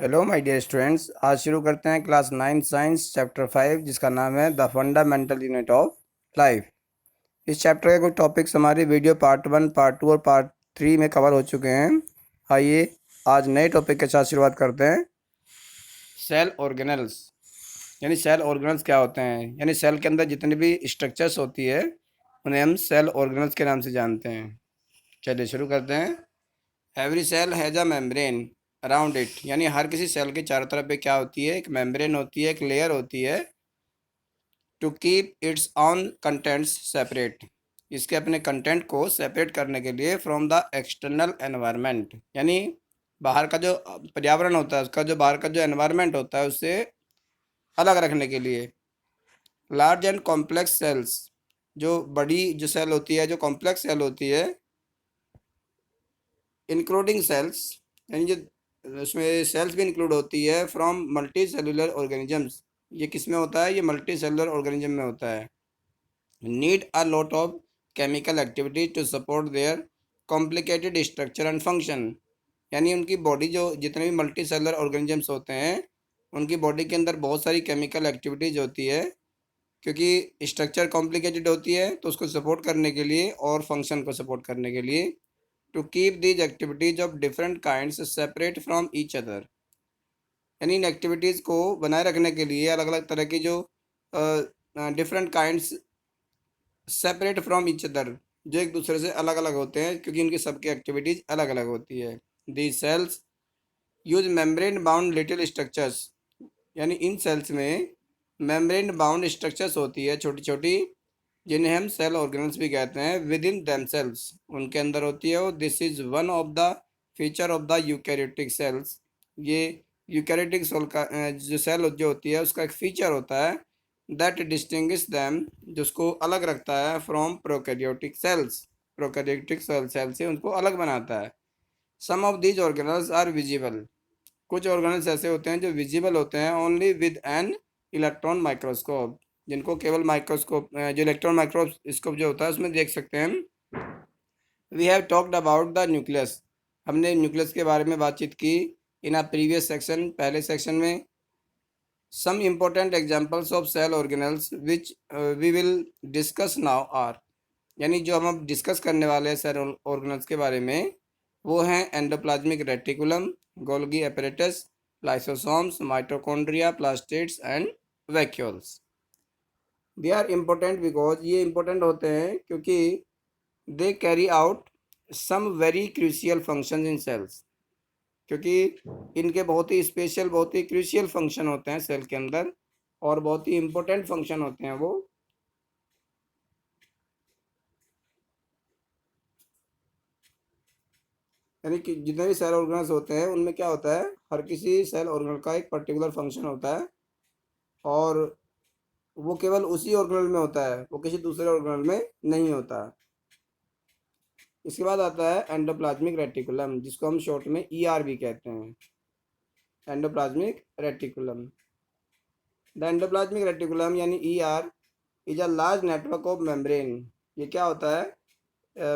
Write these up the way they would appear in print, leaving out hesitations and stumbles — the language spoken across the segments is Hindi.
हेलो माय डियर स्टूडेंट्स, आज शुरू करते हैं क्लास 9 साइंस चैप्टर 5 जिसका नाम है the fundamental unit of life. इस चैप्टर के कुछ टॉपिक्स हमारी वीडियो पार्ट 1, पार्ट 2 और पार्ट 3 में कवर हो चुके हैं। आइए आज नए टॉपिक के साथ शुरुआत करते हैं। सेल ऑर्गेनल्स, यानी सेल ऑर्गेनल्स क्या होते हैं, यानी सेल के अंदर जितनी भी स्ट्रक्चर्स होती है उन्हें हम सेल ऑर्गेनल्स के नाम से जानते हैं। चलिए शुरू करते हैं। Every cell has a membrane around it, यानी हर किसी सेल के चारों तरफ पे क्या होती है, एक मेम्ब्रेन होती है, एक लेयर होती है। To keep its own contents separate, इसके अपने कंटेंट को सेपरेट करने के लिए फ्रॉम द एक्सटर्नल एनवायरनमेंट, यानी बाहर का जो पर्यावरण होता है, उसका जो बाहर का जो एनवायरनमेंट होता है उससे अलग रखने के लिए। लार्ज एंड कॉम्प्लेक्स सेल्स, जो बड़ी जो सेल होती है, जो कॉम्प्लेक्स सेल होती है, इंक्लूडिंग सेल्स, यानी जो उसमें सेल्स भी इंक्लूड होती है, फ्रॉम मल्टी सेलुलर ऑर्गेनिजम्स, ये किस में होता है, ये मल्टी सेलुलर ऑर्गेनिज्म में होता है। Need a lot of chemical activity to support their complicated structure and function, यानी उनकी बॉडी जो जितने भी मल्टी सेलुलर ऑर्गेनिजम्स होते हैं उनकी बॉडी के अंदर बहुत सारी केमिकल एक्टिविटीज होती है, क्योंकि स्ट्रक्चर कॉम्प्लिकेटेड होती है तो उसको सपोर्ट करने के लिए और फंक्शन को सपोर्ट करने के लिए। To keep these activities of different kinds separate from each other, यानी इन एक्टिविटीज़ को बनाए रखने के लिए अलग अलग तरह की जो different kinds separate from each other, जो एक दूसरे से अलग अलग होते हैं क्योंकि इनकी सबकी एक्टिविटीज़ अलग अलग होती है। These cells use membrane bound little structures, यानी इन सेल्स में मेम्ब्रेन बाउंड स्ट्रक्चर्स होती है छोटी छोटी, जिन्हें हम सेल ऑर्गेनल्स भी कहते हैं, विद इन देमसेल्व्स, उनके अंदर होती है। और this is one of the feature of the eukaryotic cells, ये यूकैरियोटिक सेल का जो सेल जो होती है उसका एक फीचर होता है, दैट डिस्टिंग्विश दैम, जिसको अलग रखता है, from prokaryotic cells, prokaryotic cell से उनको अलग बनाता है। Some of these organelles are visible, कुछ ऑर्गेनल्स ऐसे होते हैं जो विजिबल होते हैं only with an electron microscope, जिनको केवल माइक्रोस्कोप जो इलेक्ट्रॉन माइक्रोस्कोप जो होता है उसमें देख सकते हैं हम। We have talked about the nucleus, हमने न्यूक्लियस के बारे में बातचीत की इन अ प्रीवियस सेक्शन, पहले सेक्शन में। Some important examples of cell organelles which we will discuss now are, यानी जो हम अब डिस्कस करने वाले हैं सेल ऑर्गेनल्स के बारे में वो हैं endoplasmic reticulum, Golgi apparatus, lysosomes, mitochondria, plastids and vacuoles. They are important because, ये इम्पोर्टेंट होते हैं क्योंकि they carry out some very crucial function in cells, क्योंकि इनके बहुत ही स्पेशल, बहुत ही क्रूशियल फंक्शन होते हैं सेल के अंदर और बहुत ही इम्पोर्टेंट फंक्शन होते हैं वो। यानी कि जितने भी सेल ऑर्गेनल्स होते हैं उनमें क्या होता है, हर किसी सेल ऑर्गेनल का एक पर्टिकुलर फंक्शन होता है और वो केवल उसी ऑर्गेनल में होता है, वो किसी दूसरे ऑर्गेनल में नहीं होता। इसके बाद आता है एंडोप्लाज्मिक रेटिकुलम, जिसको हम शॉर्ट में ईआर भी कहते हैं, endoplasmic reticulum. The endoplasmic reticulum यानी ER is a large network of membrane, ये क्या होता है,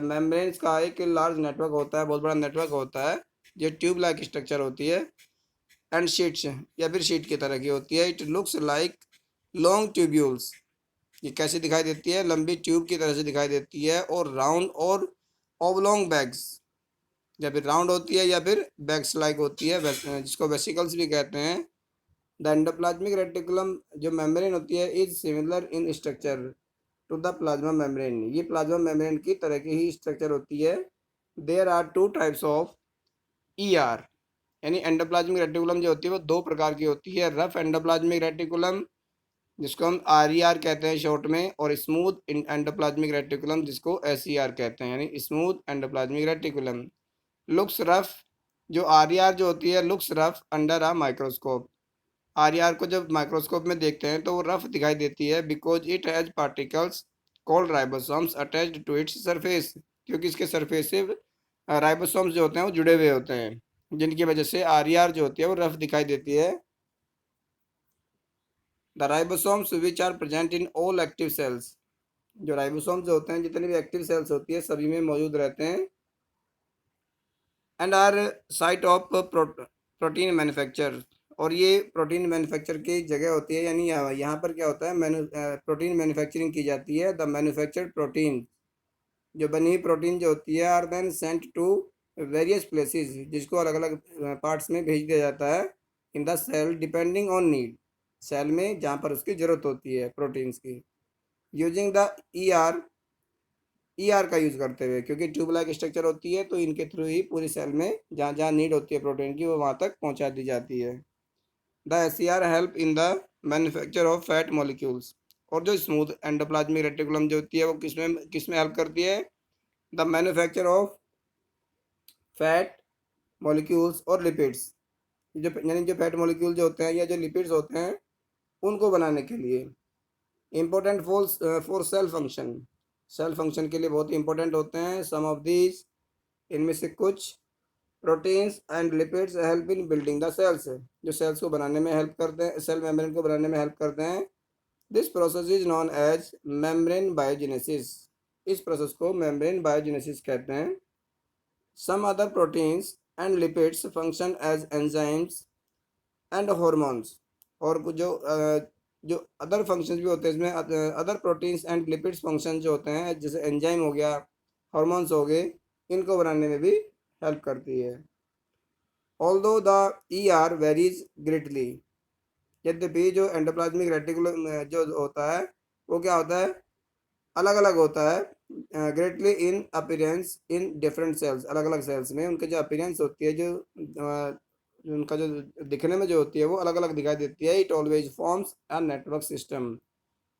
मेम्ब्रेन्स का एक लार्ज नेटवर्क होता है, बहुत बड़ा नेटवर्क होता है, जो ट्यूब लाइक स्ट्रक्चर होती है एंड शीट्स, या फिर शीट की तरह की होती है। It looks like long tubules, ये कैसे दिखाई देती है, लंबी ट्यूब की तरह से दिखाई देती है, और राउंड और ओबलॉन्ग बैग्स, या फिर राउंड होती है या फिर बैग्स लाइक होती है, जिसको वेसिकल्स भी कहते हैं। द एंडोप्लाज्मिक रेटिकुलम जो मेम्ब्रेन होती है is similar in structure to the plasma membrane, ये प्लाज्मा मेम्ब्रेन की तरह की ही स्ट्रक्चर होती है। There are two types of ER, यानी एंडोप्लाज्मिक रेटिकुलम जो होती है वो दो प्रकार की होती है, रफ एंडोप्लाज्मिक रेटिकुलम जिसको हम आर ई आर कहते हैं शॉर्ट में, और स्मूथ एंडोप्लाज्मिक रेटिकुलम जिसको एस ई आर कहते हैं, यानी smooth endoplasmic reticulum. Looks rough, जो आर ई आर जो होती है looks rough under a microscope, are E are को जब माइक्रोस्कोप में देखते हैं तो वो रफ दिखाई देती है, because it has particles called ribosomes attached to its surface, क्योंकि इसके सरफेस से राइबोसोम्स जो होते हैं वो जुड़े हुए होते हैं, जिनकी वजह से आर ई आर जो होती है वो रफ दिखाई देती है। The ribosomes which are present in all active cells, जो राइबोसोम्स जो होते हैं जितनी भी एक्टिव सेल्स होती है सभी में मौजूद रहते हैं। And are site of protein manufacture, और ये प्रोटीन मैन्युफैक्चर की जगह होती है, यानी यहाँ पर क्या होता है, प्रोटीन मैन्युफैक्चरिंग की जाती है। द मैन्युफैक्चर्ड प्रोटीन, जो बनी हुई प्रोटीन जो होती है, are then sent to various places, जिसको अलग अलग पार्ट्स में भेज दिया जाता है in the cell depending on need, cell में जहाँ पर उसकी ज़रूरत होती है प्रोटीन्स की, using the E R, E R का यूज़ करते हुए, क्योंकि ट्यूब लाइक स्ट्रक्चर होती है तो इनके थ्रू ही पूरी सेल में जहाँ जहाँ नीड होती है प्रोटीन की वो वहाँ तक पहुँचा दी जाती है। The S C R help in the manufacture of fat molecules, और जो स्मूथ एंडोप्लाज्मिक रेटिकुलम जो होती है वो किसमें हेल्प करती है, the manufacture of fat molecules और लिपिड्स, जो यानी जो फैट मॉलिक्यूल जो होते हैं या जो लिपिड्स होते हैं उनको बनाने के लिए। Important for cell function, cell function के लिए बहुत ही इंपॉर्टेंट होते हैं। सम ऑफ दीज, इनमें से कुछ, proteins and lipids help in building the cells, जो सेल्स को बनाने में हेल्प करते हैं, सेल मेम्ब्रेन को बनाने में हेल्प करते हैं। This process is known as membrane biogenesis, इस प्रोसेस को मेम्ब्रेन बायोजेनेसिस कहते हैं। Some other proteins and lipids function as enzymes and hormones, और कुछ जो अदर फंक्शंस भी होते हैं इसमें, other proteins and lipids function जो होते हैं, जैसे एंजाइम हो गया, हॉर्मोन्स हो गए, इनको बनाने में भी हेल्प करती है। Although the E are varies greatly, यद्यपि जो एंडोप्लाज्मिक रेटिकुलम जो होता है वो क्या होता है, अलग अलग होता है। Greatly in appearance in different cells, अलग अलग सेल्स में उनके जो अपीयरेंस होती है, उनका जो दिखने में जो होती है वो अलग अलग दिखाई देती है। It always forms a network system,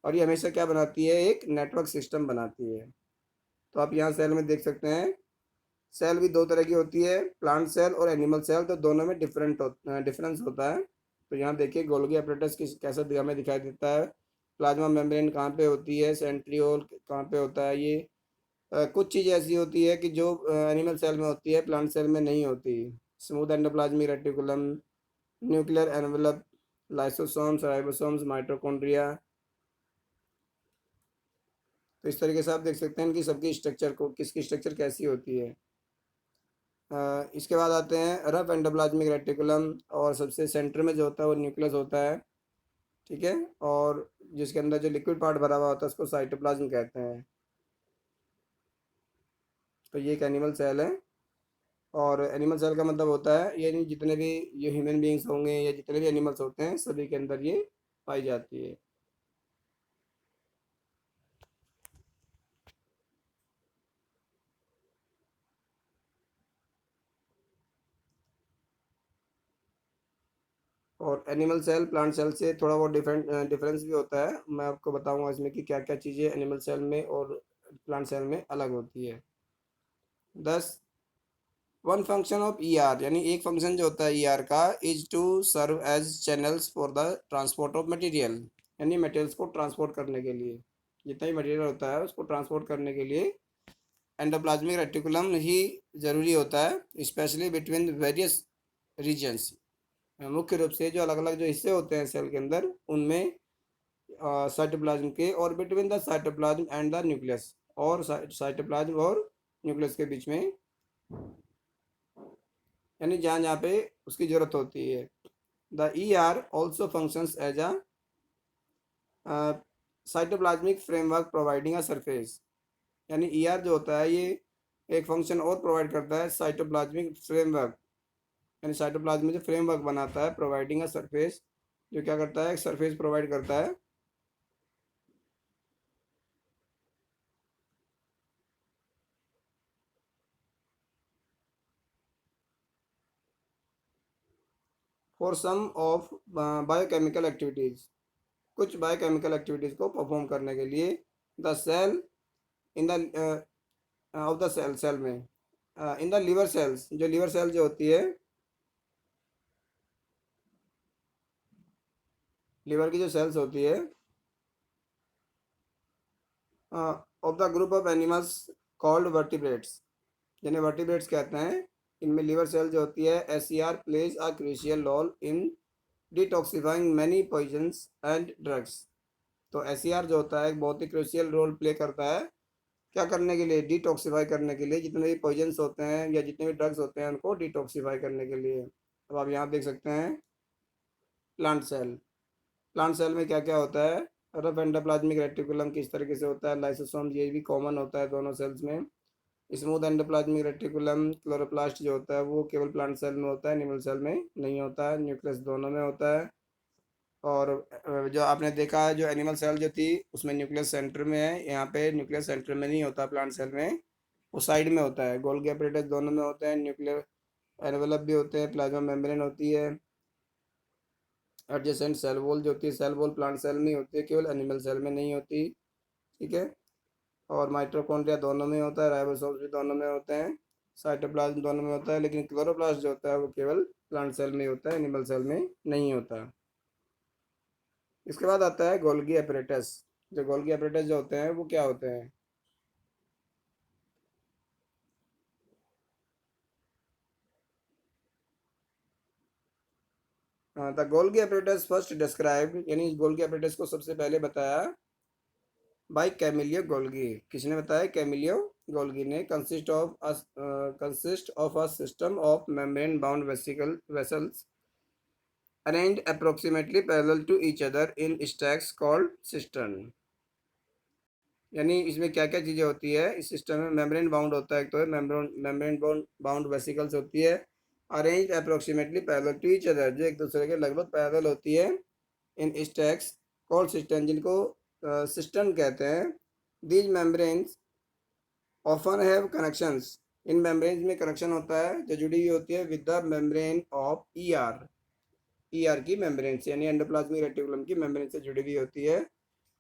और ये हमेशा क्या बनाती है, एक नेटवर्क सिस्टम बनाती है। तो आप यहाँ सेल में देख सकते हैं, सेल भी दो तरह की होती है, प्लांट सेल और एनिमल सेल, तो दोनों में डिफरेंस होता है। तो यहाँ देखिए गोल्गी एपरेटस किस कैसा हमें दिखाई देता है, प्लाज्मा मेम्ब्रेन कहाँ पे होती है, सेंट्रियोल कहाँ पे होता है, ये कुछ चीज़ ऐसी होती है कि जो एनिमल सेल में होती है प्लांट सेल में नहीं होती। Smooth endoplasmic reticulum, nuclear envelope, lysosomes, ribosomes, mitochondria. तो इस तरीके से आप देख सकते हैं कि सबकी स्ट्रक्चर को, किसकी स्ट्रक्चर कैसी होती है। इसके बाद आते हैं रफ एंडोप्लाज्मिक रेटिकुलम, और सबसे सेंटर में जो होता है वो न्यूक्लियस होता है, ठीक है, और जिसके अंदर जो लिक्विड पार्ट भरा हुआ होता है उसको साइटोप्लाज्म कहते हैं। तो ये एक एनिमल सेल है, और एनिमल सेल का मतलब होता है ये जितने भी ये ह्यूमन बींग्स होंगे या जितने भी एनिमल्स होते हैं सभी के अंदर ये पाई जाती है। और एनिमल सेल प्लांट सेल से थोड़ा बहुत डिफरेंस भी होता है, मैं आपको बताऊंगा इसमें कि क्या क्या चीज़ें एनिमल सेल में और प्लांट सेल में अलग होती है। 10, one function of E R, यानी एक फंक्शन जो होता है ई आर का, is to serve as channels for the transport of material, यानी मटेरियल्स को ट्रांसपोर्ट करने के लिए, जितना भी मटेरियल होता है उसको ट्रांसपोर्ट करने के लिए एंडोप्लाज्मिक रेटिकुलम ही ज़रूरी होता है, स्पेशली बिटवीन वेरियस रीजन्स, मुख्य रूप से जो अलग अलग जो हिस्से होते हैं सेल के अंदर उनमें, साइटोप्लाज्म के, और between the cytoplasm and the nucleus, और साइटोप्लाज्म और न्यूक्लियस के बीच में, यानी जहाँ जहाँ पे उसकी ज़रूरत होती है। The E R also functions as a cytoplasmic framework providing a surface, यानी ई आर जो होता है ये एक फंक्शन और प्रोवाइड करता है, साइटोप्लाज्मिक फ्रेमवर्क, यानी साइटोप्लाज्म में जो फ्रेमवर्क बनाता है, प्रोवाइडिंग अ सरफेस, जो क्या करता है, एक सरफेस प्रोवाइड करता है for some of biochemical activities, कुछ बायोकेमिकल एक्टिविटीज़ को परफॉर्म करने के लिए। The cell in the of the cell में, इन द लीवर सेल्स, जो लीवर सेल जो होती है, लीवर की जो सेल्स होती है, of the group of animals called vertebrates, जिन्हें वर्टिब्रेट्स कहते हैं, इनमें लीवर सेल जो होती है, S C R plays a crucial role in detoxifying many poisons and drugs. तो एस सी आर जो होता है एक बहुत ही क्रूशियल रोल प्ले करता है, क्या करने के लिए, डिटॉक्सिफाई करने के लिए, जितने भी पॉइजन्स होते हैं या जितने भी ड्रग्स होते हैं उनको डिटॉक्सिफाई करने के लिए। अब आप यहाँ देख सकते हैं प्लांट सेल। प्लांट सेल में क्या क्या होता है, रफ एंडोप्लाज्मिक रेटिकुलम किस तरीके से होता है, लाइसोसोम ये भी कॉमन होता है दोनों सेल्स में। स्मूथ एंडोप्लाज्मिक रेटिकुलम क्लोरोप्लास्ट जो होता है वो केवल प्लांट सेल में होता है, एनिमल सेल में नहीं होता है। न्यूक्लियस दोनों में होता है। और जो आपने देखा है जो एनिमल सेल जो थी उसमें न्यूक्लियस सेंटर में है, यहाँ पे न्यूक्लियस सेंटर में नहीं होता प्लांट सेल में, वो साइड में होता है। गोल्गी एपरेटस दोनों में होते हैं, न्यूक्लियर एनवेलप भी होते हैं, प्लाज्मा मेम्ब्रेन होती है। एडजेसेंट सेल वॉल जो होती है, सेल वॉल प्लांट सेल में होती है, केवल एनिमल सेल में नहीं होती। ठीक है। और माइटोकॉन्ड्रिया दोनों में होता है, राइबोसोम्स भी दोनों में होते हैं, साइटोप्लाज्म दोनों में होता है, लेकिन क्लोरोप्लास्ट जो होता है वो केवल प्लांट सेल में होता है, एनिमल सेल में नहीं होता। इसके बाद आता है गोल्गी एपरेटस। जो गोल्गी एपरेटस जो होते हैं वो क्या होते हैं। हाँ, the Golgi apparatus first described, यानी गोल्गी एपरेटस को सबसे पहले बताया बाय कैमिलियो गोल्गी। किसने बताया, कैमिलियो गोल्गी ने। Consist of a system of membrane bound vesicle vessels arranged approximately parallel to each other in stacks called cistern। यानी इसमें क्या क्या चीज़ें होती है इस सिस्टम में, मेम्ब्रेन बाउंड होता है, एक तो है मेम्ब्रेन बाउंड वेसिकल्स होती है, arrange approximately parallel to each other, जो एक दूसरे के लगभग पैरेलल होती है, इन स्टैक्स कॉल्ड सिस्टन, जिनको सिस्टन कहते हैं। These membranes often have connections, in membranes में कनेक्शन होता है जो जुड़ी हुई होती है with the membrane of ER, ER की मेम्ब्रेन से, यानी एंडोप्लाज्मिक रेटिकुलम की मेम्ब्रेन से जुड़ी हुई होती है।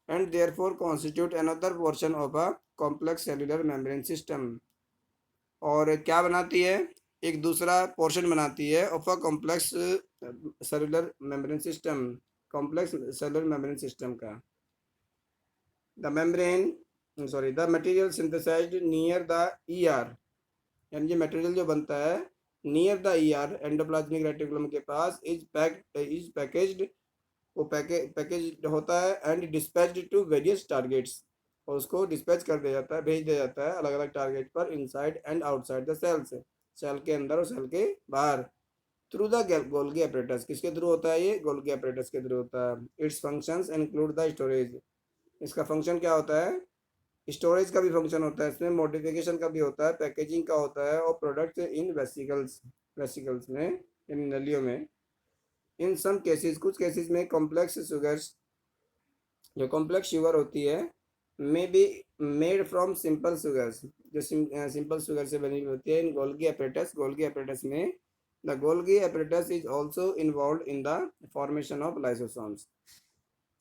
And therefore constitute another portion of a complex cellular membrane system. और क्या बनाती है, एक दूसरा पोर्शन बनाती है of a complex cellular membrane system, complex cellular membrane system का। The membrane sorry the material synthesized near the ER, यानी ये मटेरियल जो बनता है near the ER endoplasmic reticulum के पास, इज पैकेज्ड, वो पैकेज होता है, and dispatched to various targets, और उसको डिस्पैच कर दिया जाता है, भेज दिया जाता है अलग अलग टारगेट पर, inside and outside the cells, cell के अंदर और सेल के बाहर, थ्रू द गोल्गी एपरेटस। किसके थ्रू होता है ये, गोल्गी एपरेटस के थ्रू होता है। Its functions include the storage, इसका फंक्शन क्या होता है, स्टोरेज का भी फंक्शन होता है इसमें, मॉडिफिकेशन का भी होता है, पैकेजिंग का होता है, और प्रोडक्ट इन वेसिकल्स, वेसिकल्स में, इन नलियों में। इन सम केसेस, कुछ केसेस में कॉम्प्लेक्स शुगर्स, जो कॉम्प्लेक्स शुगर होती है, may be made from simple sugars, जो सिंपल शुगर से बनी हुई होती है। इन गोल्गी एपरेटस में the Golgi apparatus is also involve in the formation of lysosomes.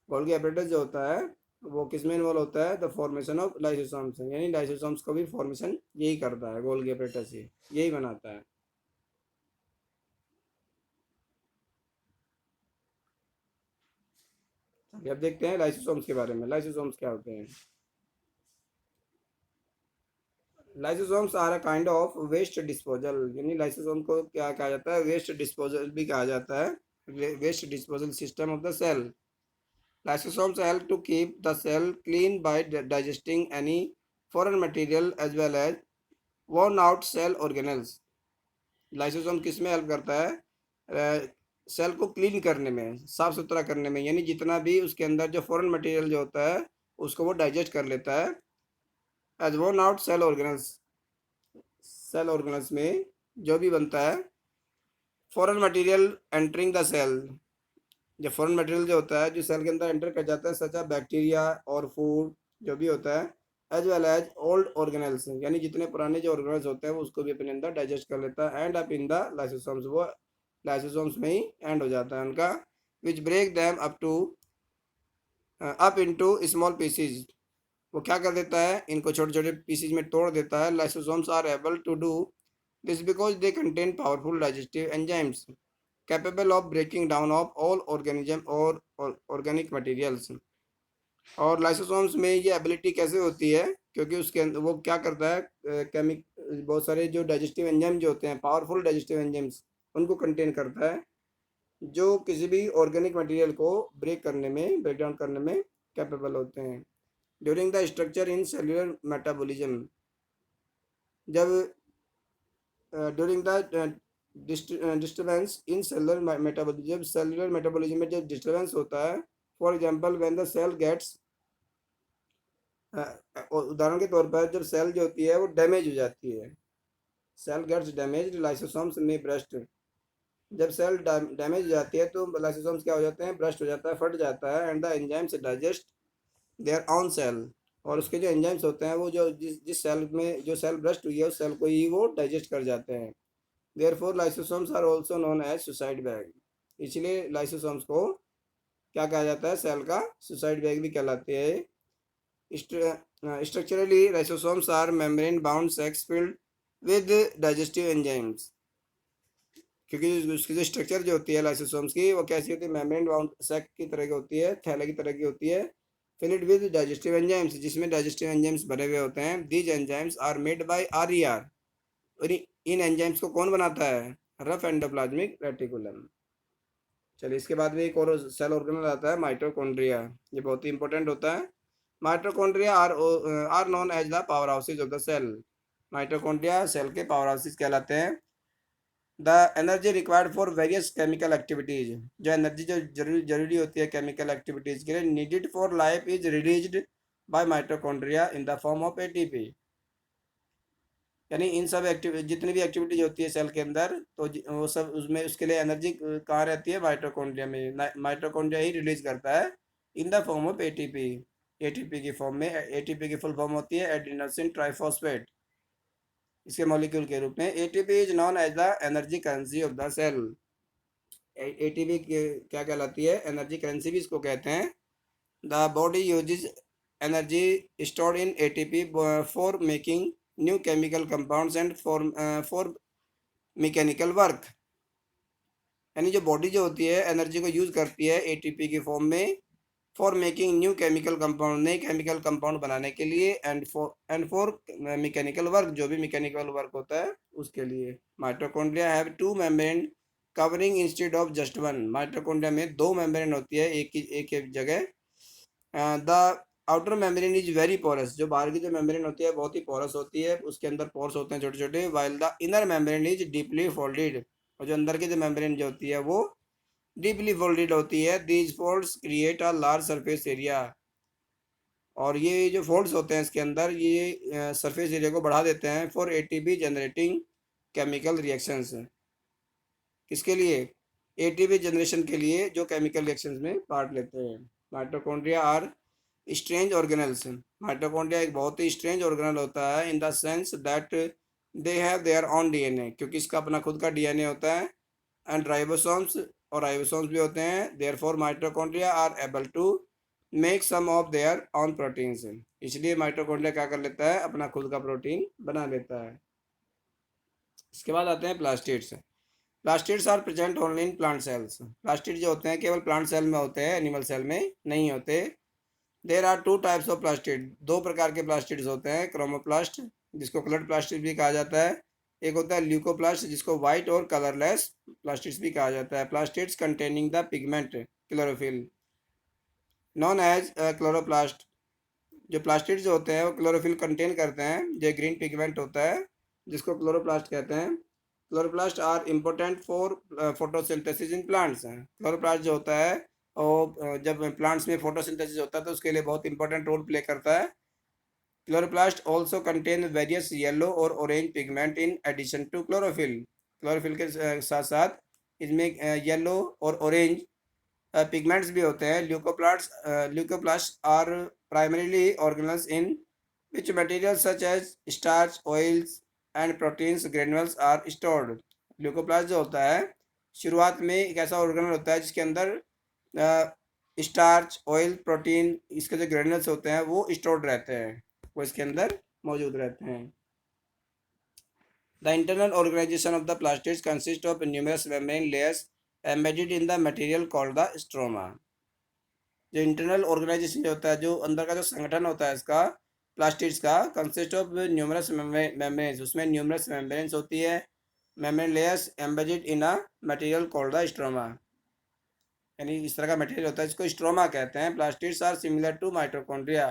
Golgi apparatus जो होता है वो किस में इन्वॉल्व होता है, द फॉर्मेशन ऑफ लाइसोसोम्स, यानी लाइसोसोम्स को भी फॉर्मेशन यही करता है, गोल्गी एपरेटस ही यही बनाता है। अब देखते हैं लाइसोसोम्स के बारे में, लाइसोसोम्स क्या होते हैं। Lysosomes are a kind of waste disposal, यानी लाइसोसोम को क्या कहा जाता है, वेस्ट डिस्पोजल भी कहा जाता है, waste disposal system of the cell. Lysosomes help to keep the cell clean by digesting any foreign material as well as worn out cell organelles। Lysosome किस में हेल्प करता है, सेल को क्लीन करने में, साफ सुथरा करने में, यानी जितना भी उसके अंदर जो फॉरेन मटेरियल जो होता है उसको वो डाइजेस्ट कर लेता है। As worn out cell organelles, cell organelles में जो भी बनता है, foreign material entering the cell, जो फॉरेन मटेरियल जो होता है जो सेल के अंदर एंटर कर जाता है, सच बैक्टीरिया और फूड जो भी होता है, as well as old organelles, यानी जितने पुराने जो ऑर्गेनल्स होते हैं वो उसको भी अपने अंदर डाइजेस्ट कर लेता है, end up in the lysosomes, वो लाइसोसोम्स में ही एंड हो जाता है उनका, which break them up into small pieces. वो क्या कर देता है, इनको छोटे छोटे पीसीज में तोड़ देता है। Lysosomes are able to do this because they contain powerful digestive enzymes capable of breaking down of all organism or organic materials। और लाइसोसोम्स में ये एबिलिटी कैसे होती है, क्योंकि उसके अंदर वो क्या करता है, केमिक बहुत सारे जो डाइजेस्टिव एंजाइम जो होते हैं, पावरफुल डाइजेस्टिव एंजाइम्स, उनको कंटेन करता है, जो किसी भी ऑर्गेनिक मटेरियल को ब्रेक करने में, ब्रेक डाउन करने में कैपेबल होते हैं। During the structure in cellular metabolism, जब during the disturbance in cellular metabolism, जब सेलुलर मेटाबॉलिज्म में जब डिस्टर्बेंस होता है, for example when the cell gets, उदाहरण के तौर पर जब सेल जो होती है वो डैमेज हो जाती है, सेल गेट्स डैमेज लाइसोसोम्स में ब्रस्ट, जब सेल डैमेज हो जाती है तो लाइसोसोम्स क्या हो जाते हैं, ब्रस्ट हो जाता है, फट जाता है, and the enzymes digest their on sale, और उसके जो एंजाइम्स होते हैं वो जो जिस सेल में जो सेल ब्रस्ट हुई है उस सेल को ही वो डाइजेस्ट कर जाते हैं। Therefore lysosomes are also known as suicide bag, इसलिए लाइसोसोम्स को क्या कहा जाता है, सेल का सुसाइड बैग भी कहलाते हैं। Structurally lysosomes are membrane bound sacs filled with digestive enzymes, क्योंकि उसकी जो स्ट्रक्चर जो होती है लाइसोसोम्स की वो कैसी होती है, मेम्ब्रेन बाउंड सैक की तरह की होती है, थैले की तरह की होती है, फिल्ड विद डाइजेस्टिव एंजाइम्स, जिसमें डाइजेस्टिव एंजाइम्स भरे हुए होते हैं। These enzymes are made by RER, और इन एंजाइम्स को कौन बनाता है, रफ एंडोप्लाज्मिक रेटिकुलम। चलिए इसके बाद में एक और सेल ऑर्गेनल आता है माइटोकॉन्ड्रिया, ये बहुत ही इंपॉर्टेंट होता है। Mitochondria are known as the power houses of the cell, mitochondria cell के पावर हाउसेज कहलाते हैं। The energy required for various chemical activities, जो एनर्जी जो जरूरी होती है केमिकल एक्टिविटीज के लिए, needed for life is released by mitochondria in the form of ATP, यानी इन सब जितनी भी एक्टिविटीज होती है सेल के अंदर तो वो सब उसमें उसके लिए एनर्जी कहाँ रहती है, माइटोकॉन्ड्रिया में, माइटोकॉन्ड्रिया ही रिलीज करता है in the form of ATP, ATP की फॉर्म में। एटीपी की फुल फॉर्म होती है एडिनोसिन ट्राइफॉस्फेट, इसके मॉलिक्यूल के रूप में। ATP is known as the energy currency of the cell, ATP क्या कहलाती है, एनर्जी करेंसी भी इसको कहते हैं। The body uses energy stored in ATP for making new chemical compounds and for mechanical work, यानी जो बॉडी जो होती है एनर्जी को यूज करती है एटीपी की फॉर्म में for making new chemical compound, नए केमिकल कंपाउंड बनाने के लिए, एंड फॉर मैकेनिकल वर्क, जो भी मैकेनिकल वर्क होता है उसके लिए। Mitochondria have two membrane covering instead of just one, mitochondria में दो मेम्ब्रेन होती है एक जगह। The outer membrane is very porous, जो बाहर की जो मेम्ब्रेन होती है बहुत ही पोरस होती है, उसके अंदर पोर्स होते हैं छोटे छोटे, while the inner membrane is deeply folded, और जो अंदर की जो मेम्ब्रेन जो होती है वो डीपली फोल्डेड होती है। These folds create a large surface area, और ये जो फोल्ड्स होते हैं इसके अंदर ये सरफेस एरिया को बढ़ा देते हैं for ATP generating chemical reactions, किसके लिए, एटीपी जनरेशन के लिए जो केमिकल रिएक्शंस में पार्ट लेते हैं। Mitochondria are strange organelles, mitochondria एक बहुत ही स्ट्रेंज ऑर्गेनल होता है in the sense that they have their own DNA, क्योंकि इसका अपना खुद का डीएनए होता है, एंड राइबोसोम्स, और राइबोसोम्स भी होते हैं। Therefore mitochondria are able to make some of their own proteins, इसलिए माइटोकॉन्ड्रिया क्या कर लेता है, अपना खुद का प्रोटीन बना लेता है। इसके बाद आते हैं plastids. Plastids are present only in plant cells, plastid जो होते हैं केवल प्लांट सेल में होते हैं, एनिमल सेल में नहीं होते। There are two types of plastid, दो प्रकार के प्लास्टिड्स होते हैं, क्रोमोप्लास्ट जिसको कलर्ड प्लास्टिड भी कहा जाता है, एक होता है ल्यूकोप्लास्ट जिसको वाइट और कलरलेस प्लास्टिड्स भी कहा जाता है। Plastids containing the pigment chlorophyll known as chloroplast, जो प्लास्टिड्स जो होते हैं वो क्लोरोफिल कंटेन करते हैं, जो ग्रीन पिगमेंट होता है जिसको क्लोरोप्लास्ट कहते हैं। Chloroplast are important for photosynthesis in plants, chloroplast जो होता है और जब प्लांट्स में फोटोसिंथेसिस होता है तो उसके लिए बहुत इंपॉर्टेंट रोल प्ले करता है। Chloroplast also contain various yellow और orange pigment in addition to chlorophyll, chlorophyll के साथ साथ इसमें येलो और ऑरेंज पिगमेंट्स भी होते हैं। Leucoplast are primarily organelles in which material such as starch oils and proteins granules are stored, leucoplast जो होता है शुरुआत में एक ऐसा ऑर्गेनल होता है जिसके अंदर स्टार्च ऑयल प्रोटीन इसके जो ग्रेनुअल्स होते हैं वो स्टोर्ड रहते हैं, वो इसके अंदर मौजूद रहते हैं। The internal organization of the plastids consists of numerous membrane layers embedded in the material called the stroma, जो इंटरनल ऑर्गेनाइजेशन जो होता है, जो अंदर का जो संगठन होता है इसका प्लास्टिड्स का, कंसिस्ट ऑफ न्यूमरस मेम्ब्रेन्स, उसमें न्यूमरस मेम्ब्रेन्स होती है, membrane layers embedded in a material called the stroma, यानी इस तरह का मटेरियल होता है जिसको स्ट्रोमा कहते हैं। Plastids are similar to mitochondria,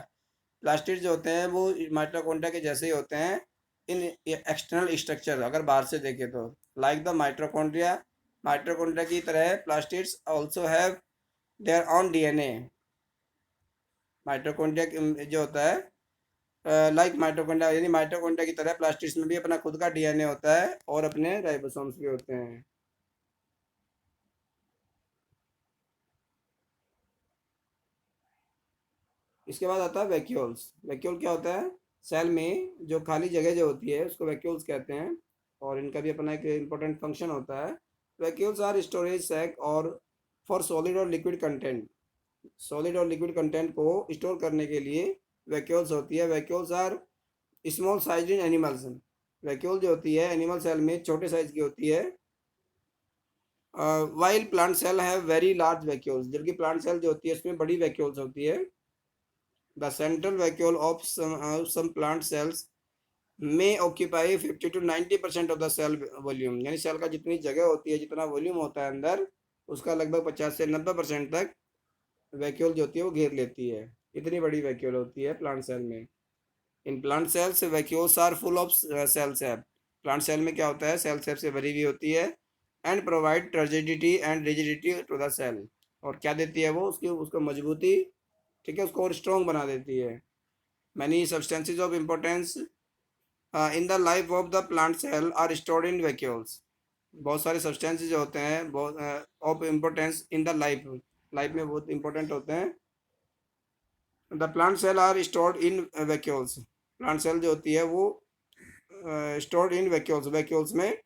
plastid जो होते हैं वो माइटोकॉन्ड्रिया के जैसे ही होते हैं, इन एक्सटर्नल स्ट्रक्चर, अगर बाहर से देखें तो, लाइक द माइटोकॉन्ड्रिया, माइटोकॉन्ड्रिया की तरह plastids also have their own DNA. Mitochondria जो होता है, लाइक माइटोकॉन्ड्रिया यानी माइटोकॉन्ड्रिया की तरह प्लास्टिड्स में भी अपना खुद का डीएनए होता है और अपने राइबोसोम्स भी होते हैं। इसके बाद आता है वैक्यूल्स। वैक्यूल क्या होता है? सेल में जो खाली जगह जो होती है उसको वैक्यूल्स कहते हैं, और इनका भी अपना एक इम्पोर्टेंट फंक्शन होता है। वैक्यूल्स आर स्टोरेज सैक और फॉर सॉलिड और लिक्विड कंटेंट, सॉलिड और लिक्विड कंटेंट को स्टोर करने के लिए वैक्यूल्स होती है। Vacuoles are small size in animals. Vacuole जो होती है एनिमल सेल में छोटे साइज की होती है, while plant cell have very large vacuoles, जबकि प्लांट सेल जो होती है उसमें बड़ी वैक्यूल्स होती है। The central vacuole of some plant cells may occupy 50 to 90% of the cell volume, यानी सेल का जितनी जगह होती है, जितना वॉल्यूम होता है अंदर, उसका लगभग 50 से 90% तक वैक्यूल जो होती है वो घेर लेती है। इतनी बड़ी वैक्यूल होती है प्लांट सेल में। In plant cells vacuoles are full of cell sap. Plant cell में क्या होता है? सेल सैप से भरी हुई होती है। And provide turgidity and rigidity to the cell, और क्या देती है वो? उसकी उसको मजबूती, ठीक है, उसको और स्ट्रॉन्ग बना देती है। Many substances of importance in the life of the plant cell are stored in vacuoles. बहुत सारे सब्सटेंसेज जो होते हैं बहुत of importance in the life, life में बहुत इंपॉर्टेंट होते हैं। The plant cell are stored in vacuoles. Plant cell जो होती है वो स्टोर्ड इन वैक्यूल्स, वैक्यूल्स में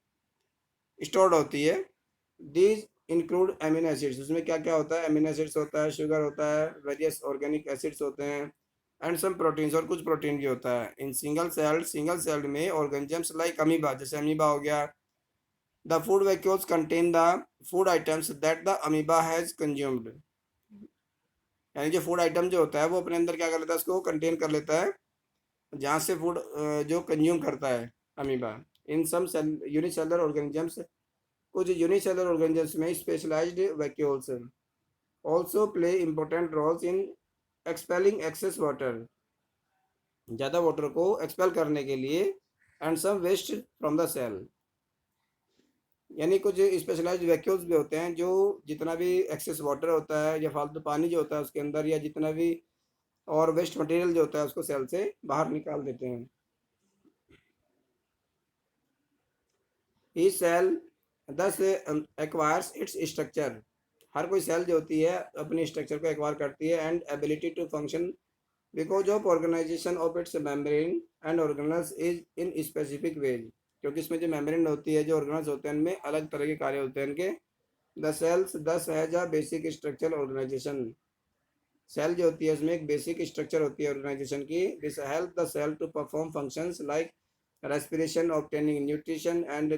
स्टोर्ड होती है। दीज इंक्लूड एमिनो एसिड्स, उसमें क्या क्या होता है? एमिनो एसिड्स होता है, शुगर होता है, वेरियस ऑर्गेनिक एसिड्स होते हैं, एंड सम प्रोटीन्स, और कुछ प्रोटीन भी होता है। इन सिंगल सेल्ड में ऑर्गेनिजम्स लाइक अमीबा, जैसे अमीबा हो गया। The food vacuoles contain the food items that the amoeba has consumed, यानी जो फूड आइटम जो होता है वो अपने अंदर क्या कर लेता है? उसको कंटेन कर लेता है, जहाँ से फूड जो कंज्यूम करता है amoeba. In some unicellular organisms, कुछ यूनिसेलुलर ऑर्गेनिजम्स में specialised vacuoles also play important roles in expelling excess water, ज़्यादा वाटर को एक्सपेल करने के लिए, and some waste from the cell. यानी कुछ स्पेशलाइज्ड वैक्यूल्स भी होते हैं जो जितना भी एक्सेस वाटर होता है या फालतू पानी जो होता है उसके अंदर, या जितना भी और वेस्ट मटेरियल जो होता है उसको सेल से बाहर निकाल देते हैं। ई सेल दस एक्वायर्स इट्स स्ट्रक्चर, हर कोई सेल जो होती है अपनी स्ट्रक्चर को एक्वायर करती है, and ability to function because of organisation of its membrane and organelles is in specific ways, क्योंकि इसमें जो मेम्ब्रेन होती है, जो ऑर्गेनल्स होते हैं, इनमें अलग तरह के कार्य होते हैं इनके। The cells thus has a basic structure organisation, cell जो होती है इसमें एक बेसिक स्ट्रक्चर होती है ऑर्गेनाइजेशन की। This help the cell to perform functions like respiration, obtaining nutrition and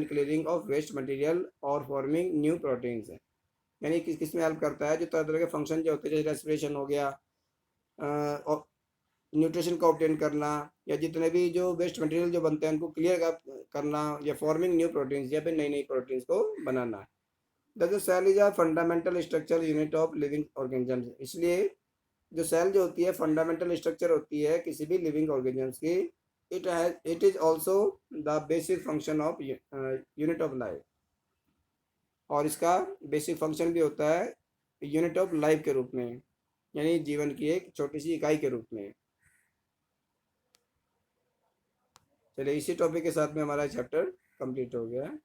clearing of waste material or forming new proteins। यानी किस में हेल्प करता है? जो तरह तरह के फंक्शन जो होते हैं, जैसे रेस्पिरेशन हो गया, न्यूट्रिशन को ऑब्टेन करना, या जितने भी जो वेस्ट मटेरियल जो बनते हैं उनको क्लियर करना, या फॉर्मिंग न्यू प्रोटीन्स, या फिर नई नई प्रोटीन्स को बनाना। The cell is a fundamental structure unit of living organisms, इसलिए जो सेल जो होती है फंडामेंटल स्ट्रक्चर होती है किसी भी लिविंग ऑर्गेनिजम्स की। It is also the basic function of unit of life, और इसका बेसिक फंक्शन भी होता है यूनिट ऑफ लाइफ के रूप में, यानी जीवन की एक छोटी सी इकाई के रूप में। चलिए इसी टॉपिक के साथ में हमारा चैप्टर कंप्लीट हो गया है।